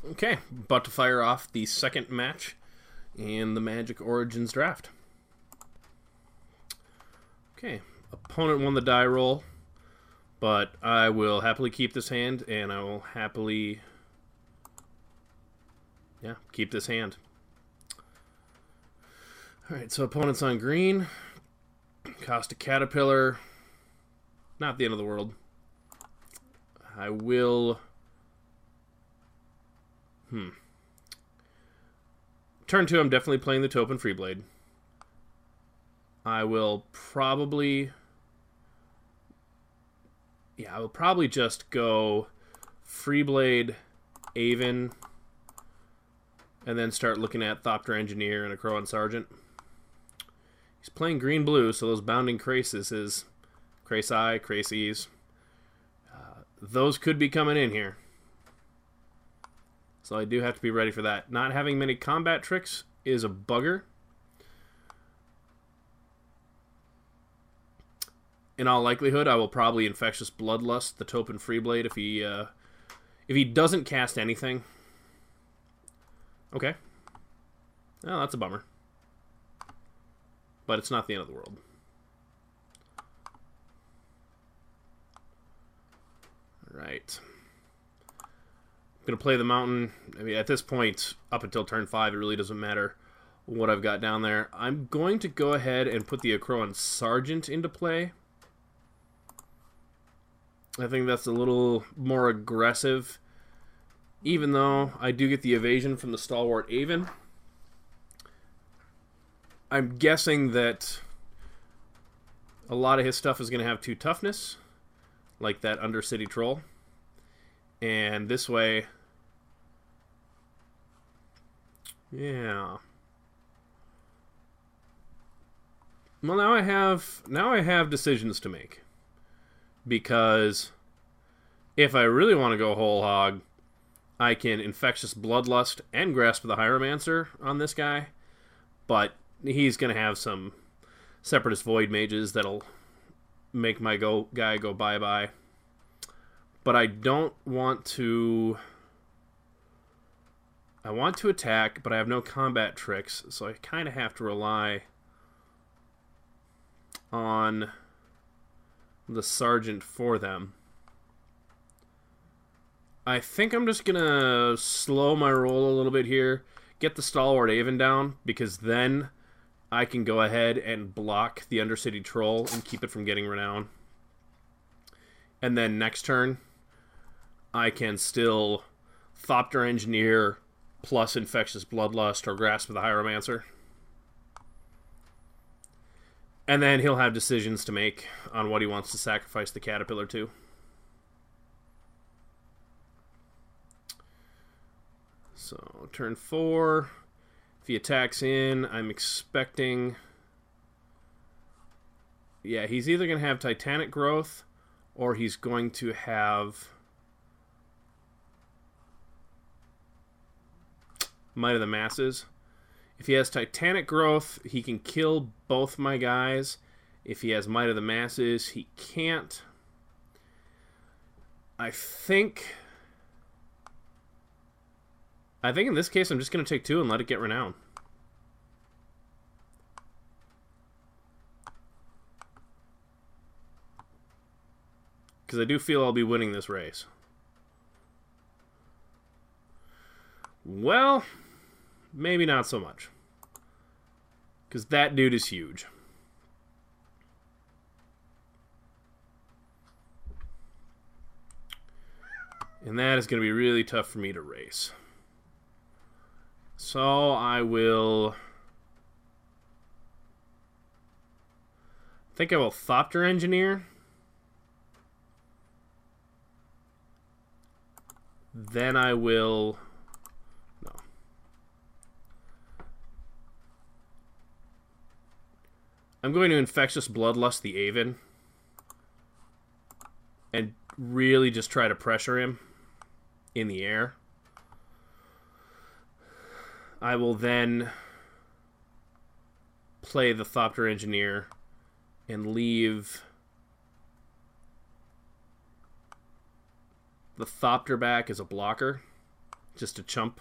Okay, about to fire off the second match in the Magic Origins draft. Okay, opponent won the die roll, but I will happily keep this hand, and I will happily, keep this hand. Alright, so opponent's on green. Cost a Caterpillar. Not the end of the world. I will... Turn 2, I'm definitely playing the Topin Freeblade. I will probably... I will probably just go Freeblade, Aven, and then start looking at Thopter Engineer and a Crowan Sergeant. He's playing green-blue, so those bounding Krasis, Krasi, Krasis, those could be coming in here. So I do have to be ready for that. Not having many combat tricks is a bugger. In all likelihood, I will probably Infectious Bloodlust the Topin Freeblade if he doesn't cast anything. Okay. Well, that's a bummer. But it's not the end of the world. Alright. I'm going to play the mountain. I mean, at this point, up until turn 5, it really doesn't matter what I've got down there. I'm going to go ahead and put the Crowan Sergeant into play. I think that's a little more aggressive, even though I do get the evasion from the Stalwart Aven. I'm guessing that a lot of his stuff is going to have 2 toughness, like that Undercity Troll. And this way... Yeah. Well, now I have decisions to make. Because if I really want to go whole hog, I can Infectious Bloodlust and Grasp of the Hieromancer on this guy. But he's going to have some Separatist Void Mages that'll make my guy go bye-bye. But I don't want to... I want to attack, but I have no combat tricks, so I kind of have to rely on the Sergeant for them. I think I'm just going to slow my roll a little bit here, get the Stalwart Aven down, because then I can go ahead and block the Undercity Troll and keep it from getting Renown. And then next turn, I can still Thopter Engineer plus Infectious Bloodlust or Grasp of the Hieromancer. And then he'll have decisions to make on what he wants to sacrifice the Caterpillar to. So, turn 4. If he attacks in, I'm expecting... Yeah, he's either going to have Titanic Growth, or he's going to have Might of the Masses. If he has Titanic Growth, he can kill both my guys. If he has Might of the Masses, he can't. I think in this case, I'm just going to take 2 and let it get Renown. Because I do feel I'll be winning this race. Well, maybe not so much. Because that dude is huge. And that is going to be really tough for me to race. So I will... I think I will Thopter Engineer. Then I will... No. I'm going to Infectious Bloodlust the Aven. And really just try to pressure him in the air. I will then play the Thopter Engineer and leave the Thopter back as a blocker just to chump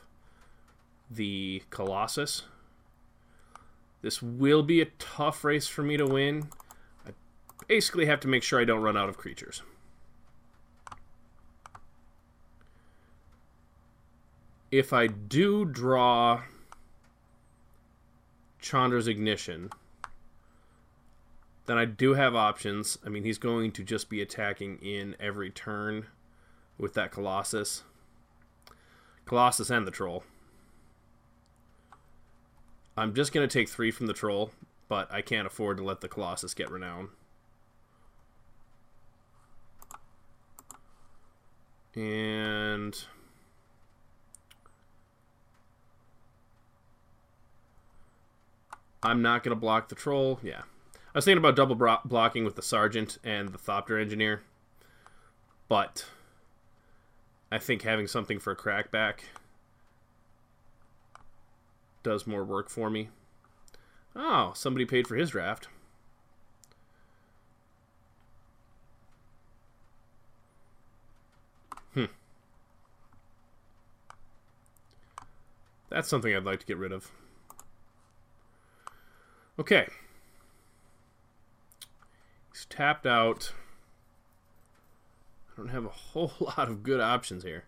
the Colossus. This will be a tough race for me to win. I basically have to make sure I don't run out of creatures. If I do draw Chandra's Ignition, then I do have options. I mean, he's going to just be attacking in every turn with that Colossus. Colossus and the Troll. I'm just going to take 3 from the Troll, but I can't afford to let the Colossus get Renown. And I'm not going to block the Troll. Yeah. I was thinking about double blocking with the Sergeant and the Thopter Engineer, but I think having something for a crackback does more work for me. Oh, somebody paid for his draft. That's something I'd like to get rid of. Okay. He's tapped out. I don't have a whole lot of good options here.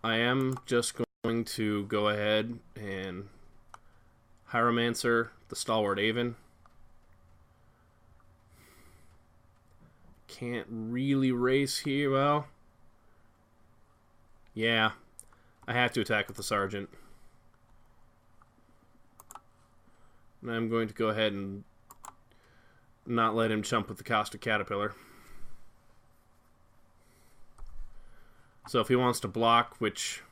I am just going to go ahead and Hieromancer the Stalwart Aven. Can't really race here. Well, yeah, I have to attack with the Sergeant. And I'm going to go ahead and not let him chump with the Caustic Caterpillar. So if he wants to block, which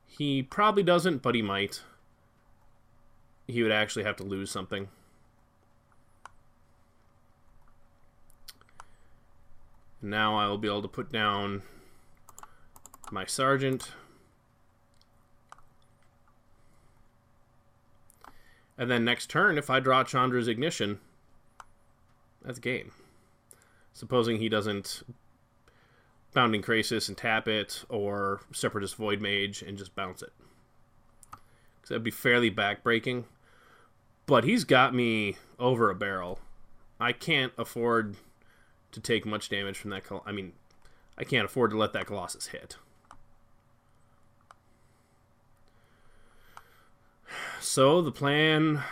he probably doesn't, but he might, he would actually have to lose something. Now I will be able to put down my Sergeant. And then next turn, if I draw Chandra's Ignition, that's game. Supposing he doesn't Bounding Krasis and tap it, or Separatist Void Mage and just bounce it. Because that'd be fairly backbreaking. But he's got me over a barrel. I can't afford to take much damage from that. I mean, I can't afford to let that Colossus hit. So the plan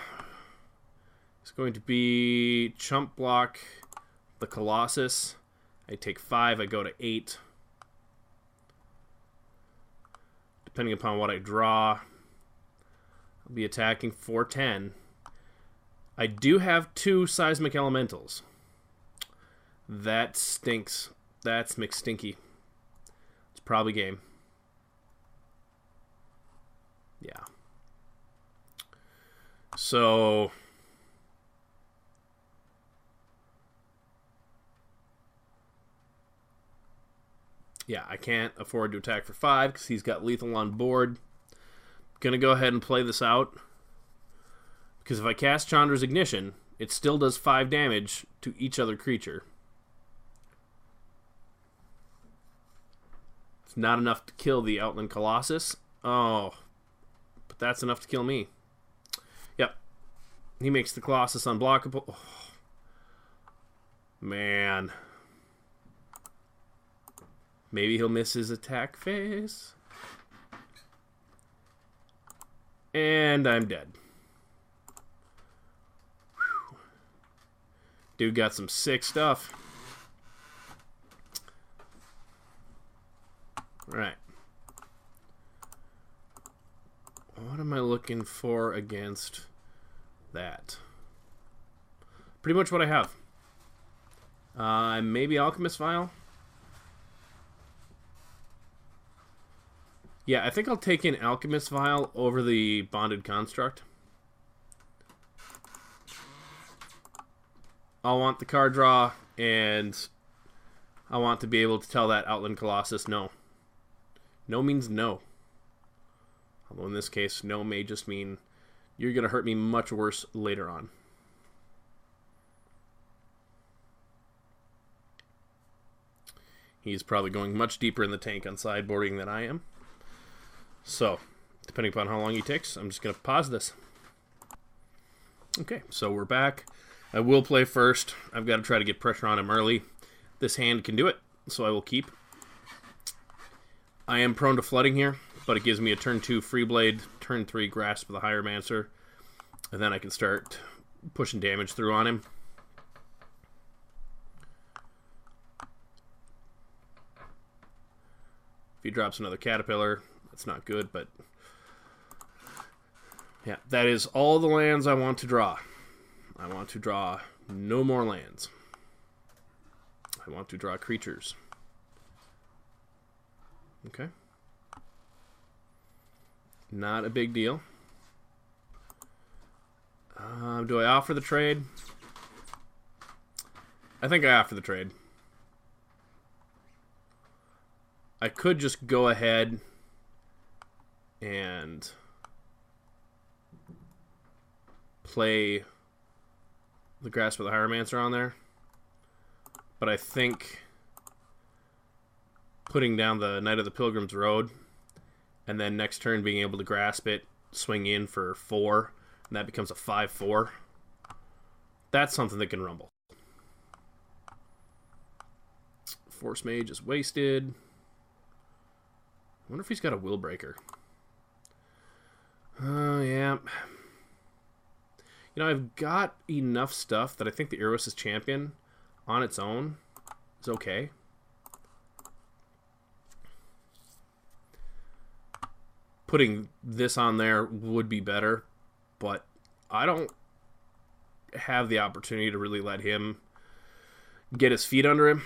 is going to be chump block the Colossus. I take 5, I go to 8. Depending upon what I draw, I'll be attacking for 10. I do have 2 Seismic Elementals. That stinks. That's McStinky. It's probably game. Yeah. So yeah, I can't afford to attack for 5 because he's got lethal on board. Gonna go ahead and play this out. Because if I cast Chandra's Ignition, it still does 5 damage to each other creature. It's not enough to kill the Outland Colossus. Oh, but that's enough to kill me. Yep. He makes the Colossus unblockable. Oh, man. Maybe he'll miss his attack phase. And I'm dead. Whew. Dude got some sick stuff. Alright. What am I looking for against that? Pretty much what I have. Maybe Alchemist Vial. Yeah, I think I'll take in Alchemist Vial over the Bonded Construct. I'll want the card draw, and I want to be able to tell that Outland Colossus no. No means no. Although in this case, no may just mean you're going to hurt me much worse later on. He's probably going much deeper in the tank on sideboarding than I am. So, depending upon how long he takes, I'm just going to pause this. Okay, so we're back. I will play first. I've got to try to get pressure on him early. This hand can do it, so I will keep. I am prone to flooding here, but it gives me a turn 2 Freeblade, turn 3 Grasp of the Hieromancer, and then I can start pushing damage through on him. If he drops another Caterpillar, that's not good, but yeah, that is all the lands I want to draw. I want to draw no more lands. I want to draw creatures. Okay. Not a big deal. Do I offer the trade? I think I offer the trade. I could just go ahead and play the Grasp of the Hieromancer on there. But I think putting down the Knight of the Pilgrim's Road and then next turn being able to grasp it, swing in for 4, and that becomes a 5/4. That's something that can rumble. Force Mage is wasted. I wonder if he's got a Will Breaker. Oh, yeah. You know, I've got enough stuff that I think the Iroas's Champion on its own is okay. Putting this on there would be better, but I don't have the opportunity to really let him get his feet under him.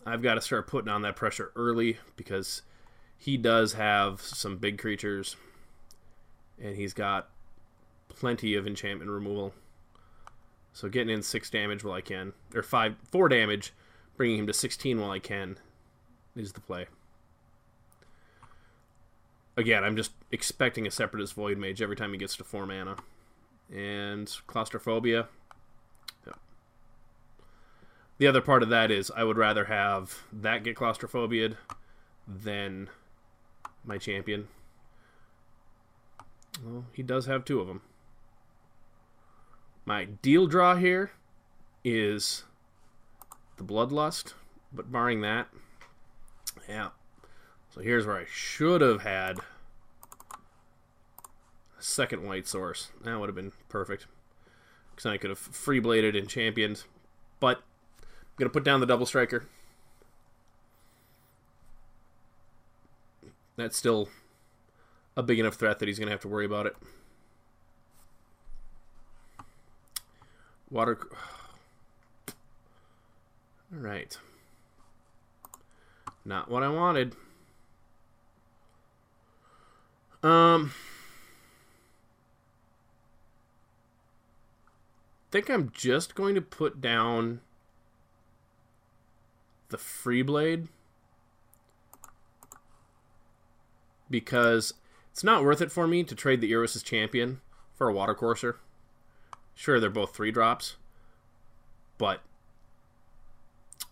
I've got to start putting on that pressure early because he does have some big creatures and he's got plenty of enchantment removal. So getting in 6 damage while I can, or 4 damage, bringing him to 16 while I can is the play. Again, I'm just expecting a Separatist Void Mage every time he gets to 4 mana. And Claustrophobia. Yep. The other part of that is I would rather have that get Claustrophobia'd than my champion. Well, he does have 2 of them. My deal draw here is the Bloodlust, but barring that, yeah. So here's where I should have had a second white source. That would have been perfect. Because I could have free-bladed and championed. But I'm going to put down the Double Striker. That's still a big enough threat that he's going to have to worry about it. Water. Alright. Not what I wanted. I think I'm just going to put down the Freeblade because it's not worth it for me to trade the Iroas's Champion for a Watercourser. Sure, they're both 3-drops, but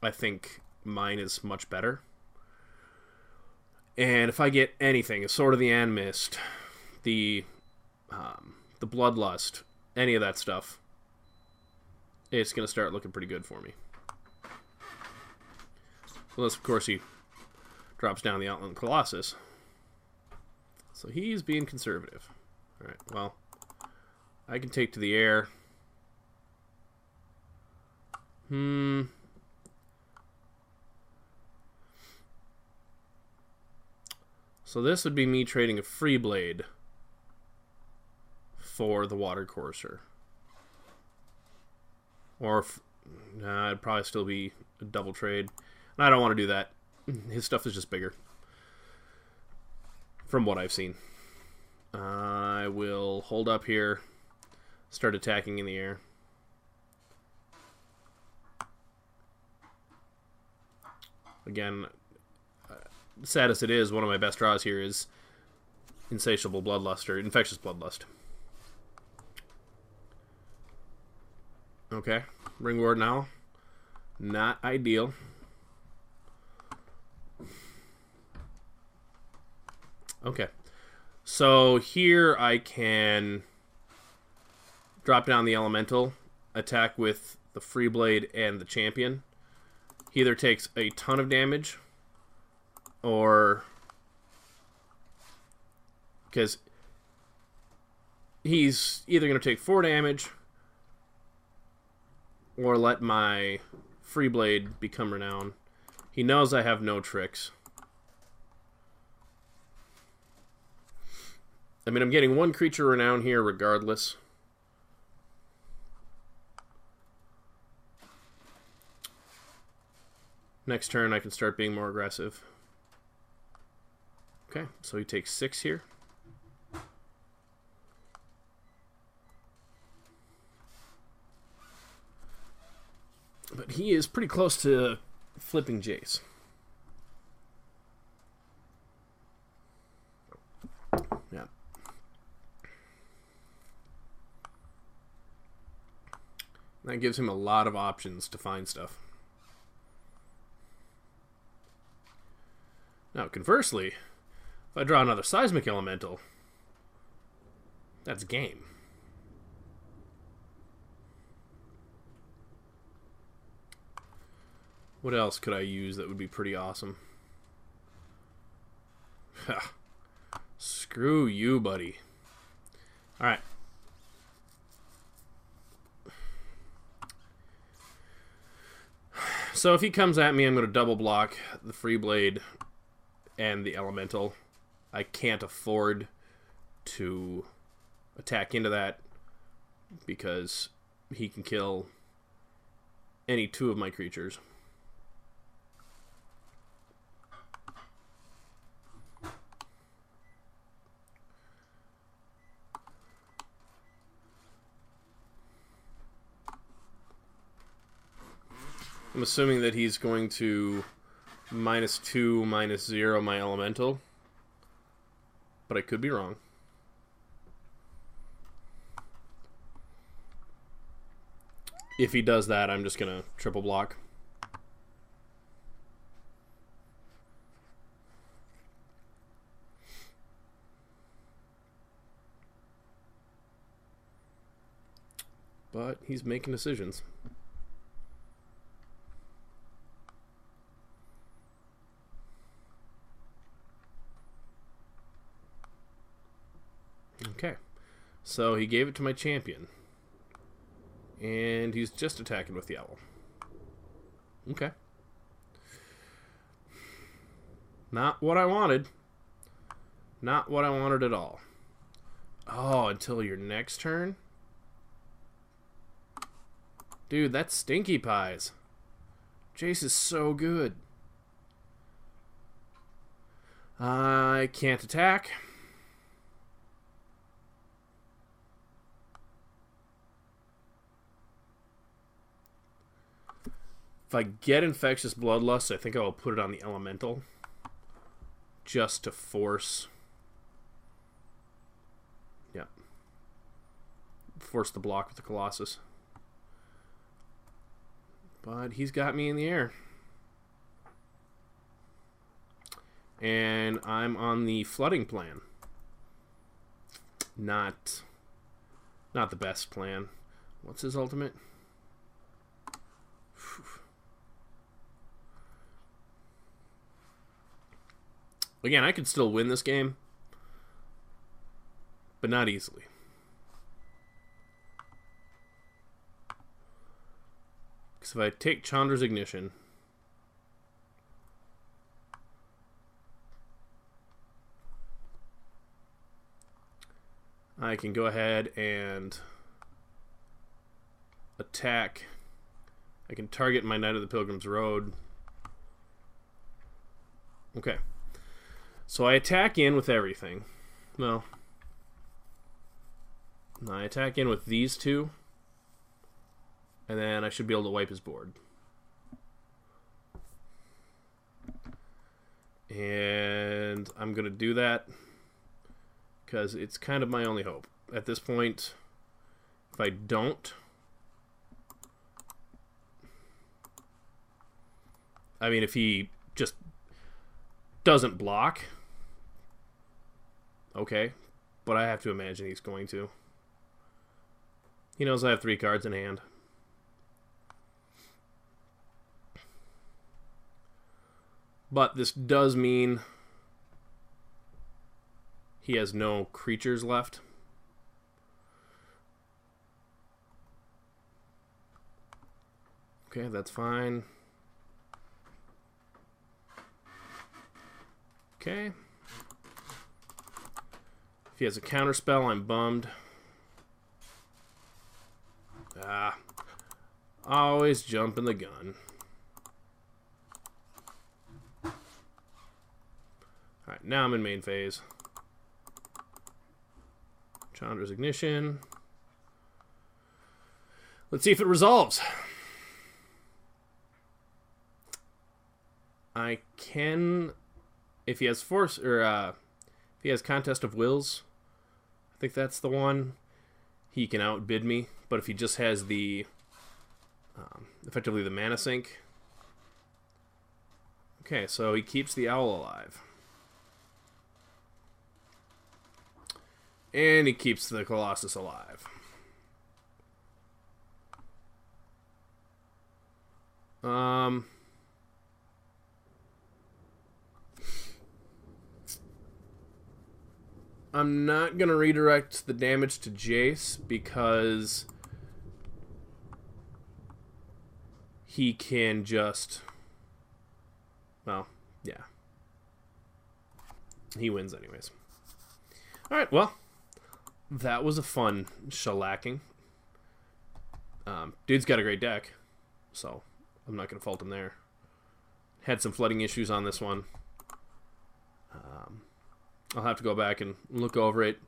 I think mine is much better. And if I get anything, a Sword of the Animist, the Bloodlust, any of that stuff, it's going to start looking pretty good for me. Unless, of course, he drops down the Outland Colossus. So he's being conservative. Alright, well, I can take to the air. So this would be me trading a Freeblade for the Watercourser. Or, it'd probably still be a double trade. And I don't want to do that. His stuff is just bigger. From what I've seen. I will hold up here. Start attacking in the air. Again, sad as it is, one of my best draws here is Insatiable Bloodlust, or Infectious Bloodlust. Okay, Ringward now. Not ideal. Okay. So here I can drop down the elemental, attack with the free blade and the champion. He either takes a ton of damage, or because he's either going to take 4 damage or let my free blade become renowned. He knows I have no tricks. I mean, I'm getting 1 creature renown here regardless. Next turn, I can start being more aggressive. Okay, so he takes 6 here. But he is pretty close to flipping Jace. Yeah. That gives him a lot of options to find stuff. Now, conversely, if I draw another Seismic Elemental, that's game. What else could I use that would be pretty awesome? Screw you, buddy. Alright. So if he comes at me, I'm going to double block the free blade and the elemental. I can't afford to attack into that because he can kill any 2 of my creatures. I'm assuming that he's going to -2, -0 my elemental, but I could be wrong. If he does that, I'm just going to triple block. But he's making decisions. Okay, so he gave it to my champion. And he's just attacking with the owl. Okay. Not what I wanted. Not what I wanted at all. Oh, until your next turn? Dude, that's stinky pies. Jace is so good. I can't attack. If I get Infectious Bloodlust, I think I will put it on the Elemental. Just to force... Yeah. Force the block with the Colossus. But he's got me in the air. And I'm on the flooding plan. Not the best plan. What's his ultimate? Again, I could still win this game, but not easily. Because if I take Chandra's Ignition, I can go ahead and attack. I can target my Knight of the Pilgrim's Road. Okay. So I attack in with everything. Well, I attack in with these 2. And then I should be able to wipe his board. And I'm going to do that because it's kind of my only hope. At this point, if I don't... I mean, if he just doesn't block, Okay, but I have to imagine he's going to. He knows I have 3 cards in hand. But this does mean he has no creatures left. Okay, that's fine. Okay. If he has a counterspell, I'm bummed. Always jumping the gun. Alright, now I'm in main phase. Chandra's Ignition. Let's see if it resolves. I can, if he has force, or if he has Contest of Wills, I think that's the one, he can outbid me. But if he just has the, effectively the mana sink. Okay, so he keeps the owl alive. And he keeps the Colossus alive. I'm not going to redirect the damage to Jace because he can just, well, yeah. He wins anyways. Alright, well, that was a fun shellacking. Dude's got a great deck, so I'm not going to fault him there. Had some flooding issues on this one. I'll have to go back and look over it,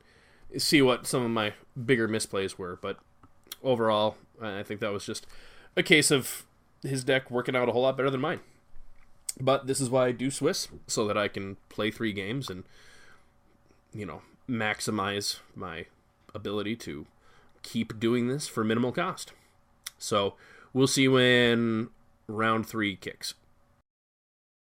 see what some of my bigger misplays were. But overall, I think that was just a case of his deck working out a whole lot better than mine. But this is why I do Swiss, so that I can play 3 games and, you know, maximize my ability to keep doing this for minimal cost. So we'll see when round 3 kicks.